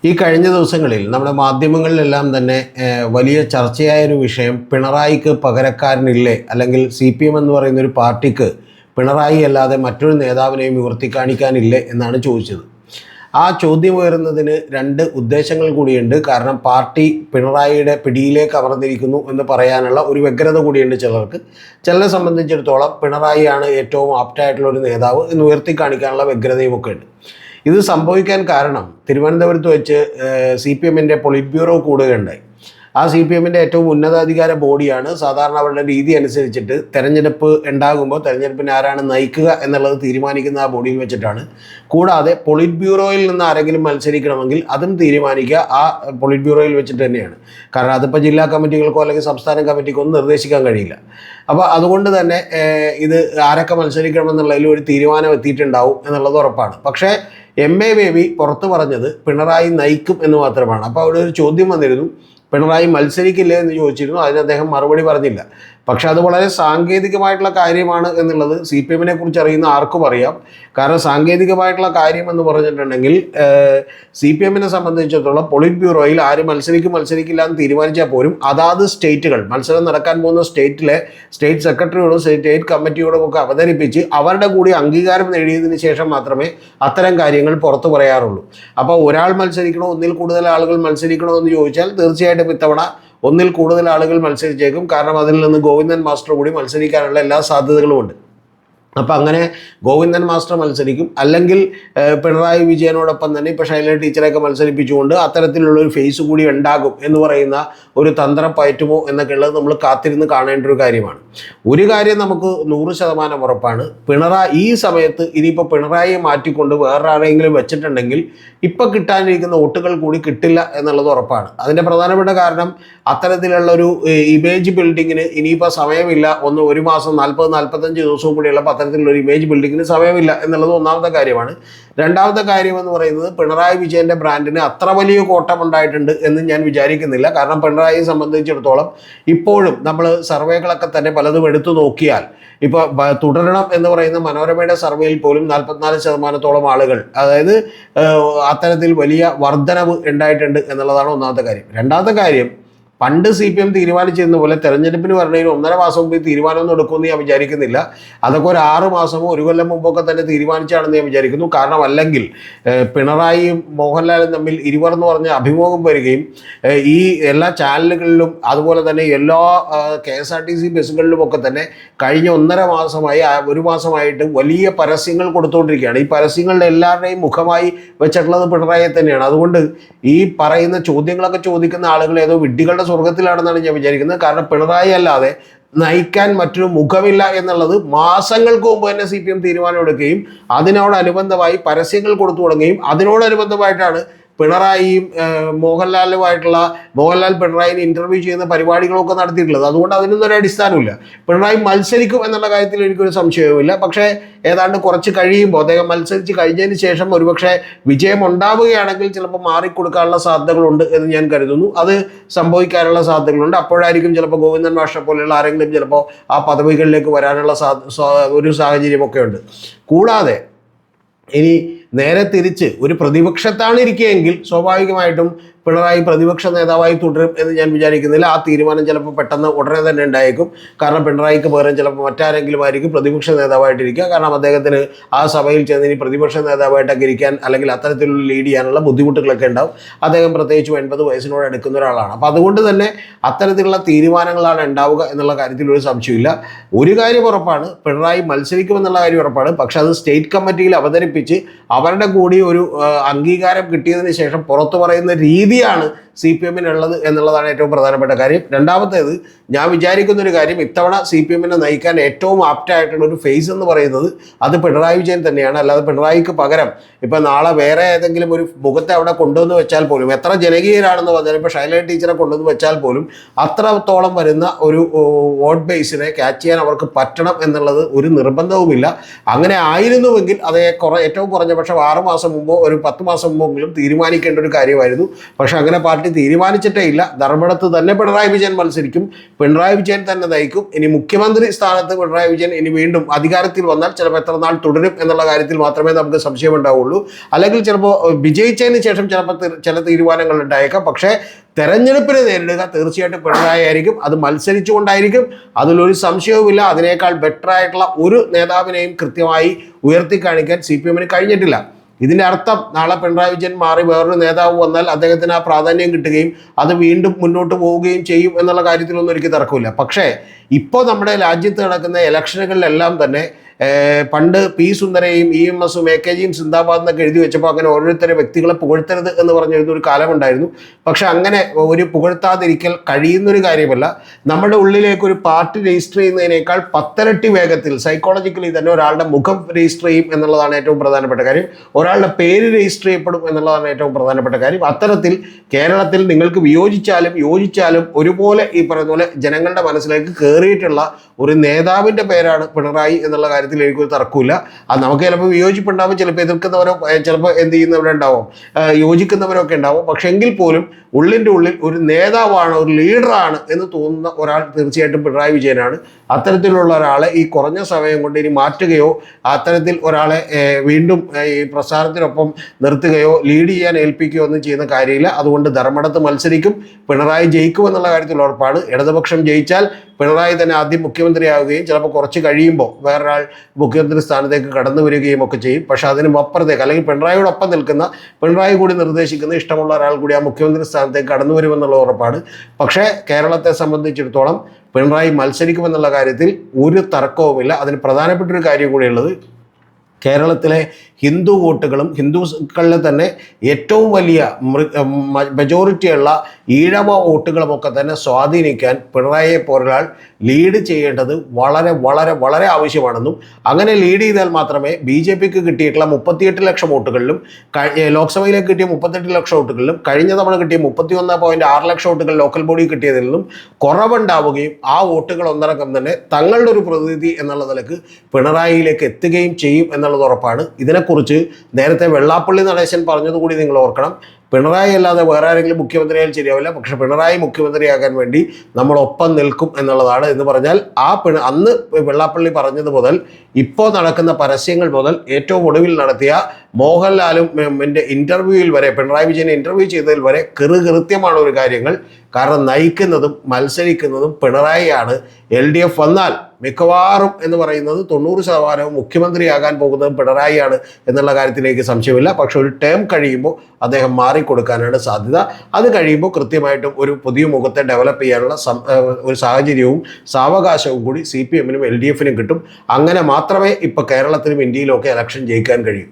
ഈ കഴിഞ്ഞ ദിവസങ്ങളിൽ നമ്മുടെ മാധ്യമങ്ങളിലെല്ലാം തന്നെ വലിയ ചർച്ചയായൊരു വിഷയം പിണറായിക്ക് പകരക്കാരനില്ലേ, അല്ലെങ്കിൽ CPM എന്ന് പറയുന്ന ഒരു പാർട്ടിക്ക് പിണറായി അല്ലാതെ മറ്റൊരു നേതാവിനെയും ഉയർത്തി കാണിക്കാനില്ലേ എന്നാണ് ചോദിച്ചത്. ആ ചോദ്യം ഉയർന്നതിന് രണ്ട് ഉദ്ദേശങ്ങൾ കൂടിയുണ്ട്. കാരണം പാർട്ടി പിണറായിയുടെ പിടിയിലേക്ക് അമർന്നിരിക്കുന്നു എന്ന് പറയാനുള്ള ഒരു വ്യഗ്രത കൂടിയുണ്ട് ചിലർക്ക്. ചിലരെ സംബന്ധിച്ചിടത്തോളം പിണറായിയാണ് ഏറ്റവും ആപ്റ്റായിട്ടുള്ള ഒരു നേതാവ് എന്ന് ഉയർത്തി കാണിക്കാനുള്ള വ്യഗ്രതയും ഒക്കെ ഉണ്ട്. ഇത് സംഭവിക്കാൻ കാരണം തിരുവനന്തപുരത്ത് വെച്ച് CPM-ൻ്റെ പൊളിറ്റ് ബ്യൂറോ കൂടുകയുണ്ടായി. ആ CPM-ൻ്റെ ഏറ്റവും ഉന്നതാധികാര ബോഡിയാണ്. സാധാരണ അവരുടെ രീതി അനുസരിച്ചിട്ട് തെരഞ്ഞെടുപ്പ് ഉണ്ടാകുമ്പോൾ തെരഞ്ഞെടുപ്പിനെ ആരാണ് നയിക്കുക എന്നുള്ളത് തീരുമാനിക്കുന്ന ആ ബോഡിയിൽ വെച്ചിട്ടാണ്. കൂടാതെ പൊളിറ്റ് ബ്യൂറോയിൽ നിന്ന് ആരെങ്കിലും മത്സരിക്കണമെങ്കിൽ അതും തീരുമാനിക്കുക ആ പൊളിറ്റ് ബ്യൂറോയിൽ വെച്ചിട്ട് തന്നെയാണ്. കാരണം അതിപ്പോൾ ജില്ലാ കമ്മിറ്റികൾക്കോ അല്ലെങ്കിൽ സംസ്ഥാന കമ്മിറ്റിക്കോ ഒന്നും നിർദ്ദേശിക്കാൻ കഴിയില്ല. അപ്പോൾ അതുകൊണ്ട് തന്നെ ഇത് ആരൊക്കെ മത്സരിക്കണമെന്നുള്ളതിൽ ഒരു തീരുമാനം എത്തിയിട്ടുണ്ടാവും എന്നുള്ളത് ഉറപ്പാണ്. പക്ഷേ MA ബേബി പുറത്ത് പറഞ്ഞത് പിണറായി നയിക്കും എന്ന് മാത്രമാണ്. അപ്പോൾ അവിടെ ഒരു ചോദ്യം വന്നിരുന്നു, പിണറായി മത്സരിക്കില്ലേ എന്ന് ചോദിച്ചിരുന്നു. അതിന് അദ്ദേഹം മറുപടി പറഞ്ഞില്ല. പക്ഷെ അത് വളരെ സാങ്കേതികമായിട്ടുള്ള കാര്യമാണ് എന്നുള്ളത് CPM-നെ കുറിച്ച് അറിയുന്ന ആർക്കും അറിയാം. കാരണം സാങ്കേതികമായിട്ടുള്ള കാര്യം എന്ന് പറഞ്ഞിട്ടുണ്ടെങ്കിൽ CPM-നെ സംബന്ധിച്ചിടത്തോളം പൊളിറ്റ് ബ്യൂറോയിൽ ആര് മത്സരിക്കില്ല എന്ന് തീരുമാനിച്ചാൽ പോലും അതാത് സ്റ്റേറ്റുകൾ, മത്സരം നടക്കാൻ പോകുന്ന സ്റ്റേറ്റിലെ സ്റ്റേറ്റ് സെക്രട്ടറിയോടും സ്റ്റേറ്റ് കമ്മിറ്റിയോടും ഒക്കെ അവതരിപ്പിച്ച് അവരുടെ കൂടി അംഗീകാരം നേടിയതിന് ശേഷം മാത്രമേ അത്തരം കാര്യങ്ങൾ പുറത്തു പറയാറുള്ളൂ. അപ്പോൾ ഒരാൾ മത്സരിക്കണോ, ഒന്നിൽ കൂടുതൽ ആളുകൾ മത്സരിക്കണോ എന്ന് ചോദിച്ചാൽ തീർച്ചയായിട്ടും ഇത്തവണ ഒന്നിൽ കൂടുതൽ ആളുകൾ മത്സരിച്ചേക്കും. കാരണം അതിൽ നിന്ന് ഗോവിന്ദൻ മാസ്റ്റർ കൂടി മത്സരിക്കാനുള്ള എല്ലാ സാധ്യതകളുമുണ്ട്. അപ്പം അങ്ങനെ ഗോവിന്ദൻ മാസ്റ്റർ മത്സരിക്കും, അല്ലെങ്കിൽ പിണറായി വിജയനോടൊപ്പം തന്നെ ഇപ്പോൾ ശൈലജ ടീച്ചറെയൊക്കെ മത്സരിപ്പിച്ചുകൊണ്ട് അത്തരത്തിലുള്ളൊരു ഫേസ് കൂടി ഉണ്ടാകും എന്ന് പറയുന്ന ഒരു തന്ത്രം പയറ്റുമോ എന്നൊക്കെ ഉള്ളത് നമ്മൾ കാത്തിരുന്ന് കാണേണ്ട ഒരു കാര്യമാണ്. ഒരു കാര്യം നമുക്ക് 100% ഉറപ്പാണ്, ഈ സമയത്ത് ഇനിയിപ്പോൾ പിണറായിയെ മാറ്റിക്കൊണ്ട് വേറെ ആരെങ്കിലും വെച്ചിട്ടുണ്ടെങ്കിൽ ഇപ്പം കിട്ടാനിരിക്കുന്ന വോട്ടുകൾ കൂടി കിട്ടില്ല എന്നുള്ളത് ഉറപ്പാണ്. അതിൻ്റെ പ്രധാനപ്പെട്ട കാരണം അത്തരത്തിലുള്ള ഒരു ഇമേജ് ബിൽഡിങ്ങിന് ഇനിയിപ്പോൾ സമയമില്ല. ഒരു മാസം 40-45 ദിവസവും കൂടിയുള്ള അത്തരത്തിലുള്ളൊരു ഇമേജ് ബിൽഡിങ്ങിന് സമയമില്ല എന്നുള്ളത് ഒന്നാമത്തെ കാര്യമാണ്. രണ്ടാമത്തെ കാര്യം എന്ന് പറയുന്നത്, പിണറായി വിജയൻ്റെ ബ്രാൻഡിന് അത്ര വലിയ കോട്ടമുണ്ടായിട്ടുണ്ട് എന്ന് ഞാൻ വിചാരിക്കുന്നില്ല. കാരണം പിണറായിയെ സംബന്ധിച്ചിടത്തോളം ഇപ്പോഴും നമ്മൾ സർവേകളൊക്കെ തന്നെ പലതും എടുത്തു നോക്കിയാൽ, ഇപ്പോൾ തുടരണം എന്ന് പറയുന്ന മനോരമയുടെ സർവേയിൽ പോലും 44% ആളുകൾ, അതായത് അത്തരത്തിൽ വലിയ വർധനവ് ഉണ്ടായിട്ടുണ്ട് എന്നുള്ളതാണ് ഒന്നാമത്തെ കാര്യം. രണ്ടാമത്തെ കാര്യം, പണ്ട് CPM തീരുമാനിച്ചിരുന്ന പോലെ തെരഞ്ഞെടുപ്പിന് വരണതിന് 1.5 മാസം മുമ്പ് തീരുമാനമൊന്നും എടുക്കുമെന്ന് ഞാൻ വിചാരിക്കുന്നില്ല. അതൊക്കെ ഒരു 6 മാസമോ 1 കൊല്ലം മുമ്പൊക്കെ തന്നെ തീരുമാനിച്ചാണെന്ന് ഞാൻ വിചാരിക്കുന്നു. കാരണം അല്ലെങ്കിൽ പിണറായിയും മോഹൻലാലും തമ്മിൽ ഇരുവർന്ന് പറഞ്ഞ അഭിമുഖം വരികയും ഈ എല്ലാ ചാനലുകളിലും അതുപോലെ തന്നെ എല്ലാ KSRTC ബസ്സുകളിലുമൊക്കെ തന്നെ കഴിഞ്ഞ 1.5 മാസമായി 1 മാസമായിട്ട് വലിയ പരസ്യങ്ങൾ കൊടുത്തുകൊണ്ടിരിക്കുകയാണ്. ഈ പരസ്യങ്ങളുടെ എല്ലാവരുടെയും മുഖമായി വെച്ചിട്ടുള്ളത് പിണറായിയെ തന്നെയാണ്. അതുകൊണ്ട് ഈ പറയുന്ന ചോദ്യങ്ങളൊക്കെ ചോദിക്കുന്ന ആളുകൾ ഏതോ വിഡ്ഢികളുടെ സ്വർഗത്തിലാണെന്നാണ് ഞാൻ വിചാരിക്കുന്നത്. കാരണം പിണറായി അല്ലാതെ നയിക്കാൻ മറ്റൊരു മുഖമില്ല എന്നുള്ളത് മാസങ്ങൾക്ക് മുമ്പ് തന്നെ CPM തീരുമാനമെടുക്കുകയും അതിനോടനുബന്ധമായി പരസ്യങ്ങൾ കൊടുത്തു തുടങ്ങുകയും അതിനോടനുബന്ധമായിട്ടാണ് പിണറായിയും മോഹൻലാൽ പിണറായിനെ ഇൻ്റർവ്യൂ ചെയ്യുന്ന പരിപാടികളൊക്കെ നടത്തിയിട്ടുള്ളത്. അതുകൊണ്ട് അതിനൊന്നും ഒരു അടിസ്ഥാനമില്ല. പിണറായി മത്സരിക്കും എന്നുള്ള കാര്യത്തിൽ എനിക്കൊരു സംശയവുമില്ല. പക്ഷേ ഏതാണ്ട് കുറച്ച് കഴിയുമ്പോൾ അദ്ദേഹം മത്സരിച്ച് കഴിഞ്ഞതിന് ശേഷം ഒരുപക്ഷെ വിജയം ഉണ്ടാവുകയാണെങ്കിൽ ചിലപ്പോൾ മാറിക്കൊടുക്കാനുള്ള സാധ്യതകളുണ്ട് എന്ന് ഞാൻ കരുതുന്നു. അത് സംഭവിക്കാനുള്ള സാധ്യതകളുണ്ട്. അപ്പോഴായിരിക്കും ചിലപ്പോൾ ഗോവിന്ദൻ മാസ്റ്റർ പോലെയുള്ള ആരെങ്കിലും ചിലപ്പോൾ ആ പദവികളിലേക്ക് വരാനുള്ള ഒരു സാഹചര്യമൊക്കെ ഉണ്ട്. കൂടാതെ ഇനി നേരെ തിരിച്ച് ഒരു പ്രതിപക്ഷത്താണ് ഇരിക്കുകയെങ്കിൽ സ്വാഭാവികമായിട്ടും പിണറായി പ്രതിപക്ഷ നേതാവായി തുടരും എന്ന് ഞാൻ വിചാരിക്കുന്നില്ല. ആ തീരുമാനം ചിലപ്പോൾ പെട്ടെന്ന് ഉടനെ തന്നെ ഉണ്ടായേക്കും. കാരണം പിണറായിക്ക് പകരം ചിലപ്പോൾ മറ്റാരെങ്കിലും ആയിരിക്കും പ്രതിപക്ഷ നേതാവായിട്ടിരിക്കുക. കാരണം അദ്ദേഹത്തിന് ആ സഭയിൽ ചെന്ന് ഇനി പ്രതിപക്ഷ നേതാവായിട്ടൊക്കെ ഇരിക്കാൻ അല്ലെങ്കിൽ അത്തരത്തിലുള്ള ലീഡ് ചെയ്യാനുള്ള ബുദ്ധിമുട്ടുകളൊക്കെ ഉണ്ടാവും. അദ്ദേഹം പ്രത്യേകിച്ചും 80 വയസ്സിനോട് അടുക്കുന്ന ഒരാളാണ്. അപ്പോൾ അതുകൊണ്ട് തന്നെ അത്തരത്തിലുള്ള തീരുമാനങ്ങളാണ് ഉണ്ടാവുക എന്നുള്ള കാര്യത്തിൽ ഒരു സംശയമില്ല. ഒരു കാര്യം ഉറപ്പാണ്, പിണറായി മത്സരിക്കുമെന്നുള്ള കാര്യം ഉറപ്പാണ്. പക്ഷെ അത് സ്റ്റേറ്റ് കമ്മിറ്റിയിൽ അവതരിപ്പിച്ച് അവരുടെ കൂടി ഒരു അംഗീകാരം കിട്ടിയതിന് ശേഷം പുറത്തു പറയുന്ന രീതിയാണ് CPM-നുള്ളത് എന്നുള്ളതാണ് ഏറ്റവും പ്രധാനപ്പെട്ട കാര്യം. രണ്ടാമത്തേത്, ഞാൻ വിചാരിക്കുന്നൊരു കാര്യം, ഇത്തവണ CPM-നെ നയിക്കാൻ ഏറ്റവും ആപ്റ്റായിട്ടുള്ള ഒരു ഫേസ് എന്ന് പറയുന്നത് അത് പിണറായി വിജയൻ തന്നെയാണ്. അല്ലാതെ പിണറായിക്ക് പകരം ഇപ്പം നാളെ വേറെ ഏതെങ്കിലും ഒരു മുഖത്തെ അവിടെ കൊണ്ടുവന്ന് വെച്ചാൽ പോലും, എത്ര ജനകീയരാണെന്ന് പറഞ്ഞാൽ ഇപ്പോൾ ശൈലജ ടീച്ചറെ കൊണ്ടുവന്ന് വെച്ചാൽ പോലും അത്രത്തോളം വരുന്ന ഒരു വോട്ട് ബേസിനെ ക്യാച്ച് ചെയ്യാൻ അവർക്ക് പറ്റണം എന്നുള്ളത് ഒരു നിർബന്ധവുമില്ല. അങ്ങനെ ആയിരുന്നുവെങ്കിൽ അത് ഏറ്റവും കുറഞ്ഞ പക്ഷേ 6 മാസം മുമ്പോ ഒരു 10 മാസം മുമ്പെങ്കിലും തീരുമാനിക്കേണ്ട ഒരു കാര്യമായിരുന്നു. പക്ഷെ അങ്ങനെ പാർട്ടി പാർട്ടി തീരുമാനിച്ചിട്ടേ ഇല്ല. ധർമ്മടത്ത് തന്നെ പിണറായി വിജയൻ മത്സരിക്കും, പിണറായി വിജയൻ തന്നെ നയിക്കും. ഇനി മുഖ്യമന്ത്രി സ്ഥാനത്ത് പിണറായി വിജയൻ ഇനി വീണ്ടും അധികാരത്തിൽ വന്നാൽ ചിലപ്പോൾ എത്ര നാൾ തുടരും എന്നുള്ള കാര്യത്തിൽ മാത്രമേ നമുക്ക് സംശയമുണ്ടാവുള്ളൂ. അല്ലെങ്കിൽ ചിലപ്പോൾ വിജയിച്ചതിന് ശേഷം ചിലപ്പോൾ ചില തീരുമാനങ്ങൾ ഉണ്ടായേക്കാം. പക്ഷേ തെരഞ്ഞെടുപ്പിനെ നേരിടുക തീർച്ചയായിട്ടും പിണറായി ആയിരിക്കും. അത് മത്സരിച്ചുകൊണ്ടായിരിക്കും, അതിലൊരു സംശയവുമില്ല. അതിനേക്കാൾ ബെറ്റർ ആയിട്ടുള്ള ഒരു നേതാവിനെയും കൃത്യമായി ഉയർത്തി കാണിക്കാൻ CPM കഴിഞ്ഞിട്ടില്ല. ഇതിൻ്റെ അർത്ഥം നാളെ പിണറായി വിജയൻ മാറി വേറൊരു നേതാവ് വന്നാൽ അദ്ദേഹത്തിന് ആ പ്രാധാന്യം കിട്ടുകയും അത് വീണ്ടും മുന്നോട്ട് പോവുകയും ചെയ്യും എന്നുള്ള കാര്യത്തിലൊന്നും എനിക്ക് തർക്കമില്ല. പക്ഷേ ഇപ്പോൾ നമ്മുടെ രാജ്യത്ത് നടക്കുന്ന ഇലക്ഷനുകളിലെല്ലാം തന്നെ പണ്ട് പി സുന്ദരയും EMS AKGയും സിന്ദാബാദ് എന്നൊക്കെ എഴുതി വെച്ചപ്പോൾ അങ്ങനെ ഓരോരുത്തരെ വ്യക്തികളെ പുകഴ്ത്തരുത് എന്ന് പറഞ്ഞിരുന്ന ഒരു കാലമുണ്ടായിരുന്നു. പക്ഷെ അങ്ങനെ ഒരു പുകഴ്ത്താതിരിക്കൽ കഴിയുന്നൊരു കാര്യമല്ല. നമ്മുടെ ഉള്ളിലേക്ക് ഒരു പാർട്ടി രജിസ്റ്റർ ചെയ്യുന്നതിനേക്കാൾ 10 ഇരട്ടി വേഗത്തിൽ സൈക്കോളജിക്കലി തന്നെ ഒരാളുടെ മുഖം രജിസ്റ്റർ ചെയ്യും എന്നുള്ളതാണ് ഏറ്റവും പ്രധാനപ്പെട്ട കാര്യം. ഒരാളുടെ പേര് രജിസ്റ്റർ ചെയ്യപ്പെടും എന്നുള്ളതാണ് ഏറ്റവും പ്രധാനപ്പെട്ട കാര്യം. അത്തരത്തിൽ കേരളത്തിൽ നിങ്ങൾക്ക് വിയോജിച്ചാലും യോജിച്ചാലും ഒരുപോലെ ഈ പറയുന്ന പോലെ ജനങ്ങളുടെ മനസ്സിലേക്ക് കയറിയിട്ടുള്ള ഒരു നേതാവിൻ്റെ പേരാണ് പിണറായി എന്നുള്ള കാര്യത്തിൽ എനിക്കൊരു തർക്കമില്ല. അത് നമുക്ക് ചിലപ്പോൾ വിയോജിപ്പുണ്ടാവും, ചിലപ്പോൾ എതിർക്കുന്നവരോ ചിലപ്പോൾ എന്ത് ചെയ്യുന്നവരുണ്ടാവും, യോജിക്കുന്നവരൊക്കെ ഉണ്ടാവും. പക്ഷെ എങ്കിൽ പോലും ഉള്ളിൻ്റെ ഉള്ളിൽ ഒരു നേതാവാണ്, ഒരു ലീഡറാണ് എന്ന് തോന്നുന്ന ഒരാൾ തീർച്ചയായിട്ടും പിണറായി വിജയനാണ്. അത്തരത്തിലുള്ള ഒരാളെ ഈ കുറഞ്ഞ സമയം കൊണ്ട് ഇനി മാറ്റുകയോ അത്തരത്തിൽ ഒരാളെ വീണ്ടും ഈ പ്രസ്ഥാനത്തിനൊപ്പം നിർത്തുകയോ ലീഡ് ചെയ്യാൻ ഏൽപ്പിക്കുകയോ ഒന്നും ചെയ്യുന്ന കാര്യമില്ല. അതുകൊണ്ട് ധർമ്മടത്ത് മത്സരിക്കും, പിണറായി ജയിക്കുമെന്നുള്ള കാര്യത്തിൽ ഉറപ്പാണ്. ഇടതുപക്ഷം ജയിച്ചാൽ പിണറായി തന്നെ ആദ്യം മുഖ്യമന്ത്രിയാവുകയും ചിലപ്പോൾ കുറച്ച് കഴിയുമ്പോൾ വേറൊരാൾ മുഖ്യമന്ത്രി സ്ഥാനത്തേക്ക് കടന്നു വരികയും ഒക്കെ ചെയ്യും. പക്ഷേ അതിനും അപ്പുറത്തേക്ക് അല്ലെങ്കിൽ പിണറായിയോടൊപ്പം നിൽക്കുന്ന, പിണറായി കൂടി നിർദ്ദേശിക്കുന്ന ഇഷ്ടമുള്ള ഒരാൾ കൂടി ആ മുഖ്യമന്ത്രി സ്ഥാനത്തേക്ക് കടന്നു വരുമെന്നുള്ള ഉറപ്പാണ്. പക്ഷേ കേരളത്തെ സംബന്ധിച്ചിടത്തോളം പിണറായി മത്സരിക്കുമെന്നുള്ള കാര്യത്തിൽ ഒരു തർക്കവുമില്ല. അതിന് പ്രധാനപ്പെട്ടൊരു കാര്യം കൂടിയുള്ളത്, കേരളത്തിലെ ഹിന്ദു വോട്ടുകളും ഹിന്ദുക്കളിൽ തന്നെ ഏറ്റവും വലിയ മെജോറിറ്റിയുള്ള ഈഴവ വോട്ടുകളുമൊക്കെ തന്നെ സ്വാധീനിക്കാൻ പിണറായിയെ പോലൊരാൾ ലീഡ് ചെയ്യേണ്ടത് വളരെ വളരെ വളരെ ആവശ്യമാണെന്നും അങ്ങനെ ലീഡ് ചെയ്താൽ മാത്രമേ BJPക്ക് കിട്ടിയിട്ടുള്ള 38 ലക്ഷം വോട്ടുകളിലും ലോക്സഭയിലേക്ക് കിട്ടിയ 38 ലക്ഷം വോട്ടുകളിലും കഴിഞ്ഞ തവണ കിട്ടിയ 31.6 ലക്ഷം വോട്ടുകൾ ലോക്കൽ ബോഡി കിട്ടിയതിൽ നിന്നും കുറവുണ്ടാവുകയും ആ വോട്ടുകൾ ഒന്നടക്കം തന്നെ തങ്ങളുടെ ഒരു പ്രതിനിധി എന്നുള്ള നിലക്ക് പിണറായിയിലേക്ക് എത്തുകയും ചെയ്യും എന്നുള്ളത് ഉറപ്പാണ്. ഇതിനെക്കുറിച്ച് നേരത്തെ വെള്ളാപ്പള്ളി നടേശൻ പറഞ്ഞതുകൂടി നിങ്ങൾ ഓർക്കണം. പിണറായി അല്ലാതെ വേറെ ആരെങ്കിലും മുഖ്യമന്ത്രിയായാലും ശരിയാവില്ല, പക്ഷെ പിണറായി മുഖ്യമന്ത്രിയാകാൻ വേണ്ടി നമ്മളൊപ്പം നിൽക്കും എന്നുള്ളതാണ്. എന്ന് പറഞ്ഞാൽ അന്ന് വെള്ളാപ്പള്ളി പറഞ്ഞത് മുതൽ ഇപ്പോൾ നടക്കുന്ന പരസ്യങ്ങൾ മുതൽ ഏറ്റവും ഒടുവിൽ നടത്തിയ മോഹൻലാലും ഇൻ്റർവ്യൂവിൽ വരെ, പിണറായി വിജയനെ ഇൻ്റർവ്യൂ ചെയ്തതിൽ വരെ കൃത്യമാണ് ഒരു കാര്യങ്ങൾ. കാരണം നയിക്കുന്നതും മത്സരിക്കുന്നതും പിണറായിയാണ്. LDF വന്നാൽ മിക്കവാറും എന്ന് പറയുന്നത് 90% മുഖ്യമന്ത്രിയാകാൻ പോകുന്നതും പിണറായിയാണ് എന്നുള്ള കാര്യത്തിലേക്ക് സംശയമില്ല. പക്ഷെ ഒരു ടേം കഴിയുമ്പോൾ അദ്ദേഹം മാറിക്കൊടുക്കാനാണ് സാധ്യത. അത് കഴിയുമ്പോൾ കൃത്യമായിട്ടും ഒരു പുതിയ മുഖത്തെ ഡെവലപ്പ് ചെയ്യാനുള്ള ഒരു സാഹചര്യവും സാവകാശവും കൂടി CPMനും LDFനും കിട്ടും. അങ്ങനെ മാത്രമേ ഇപ്പോൾ കേരളത്തിലും ഇന്ത്യയിലും ഒക്കെ ഇലക്ഷൻ ജയിക്കാൻ കഴിയൂ.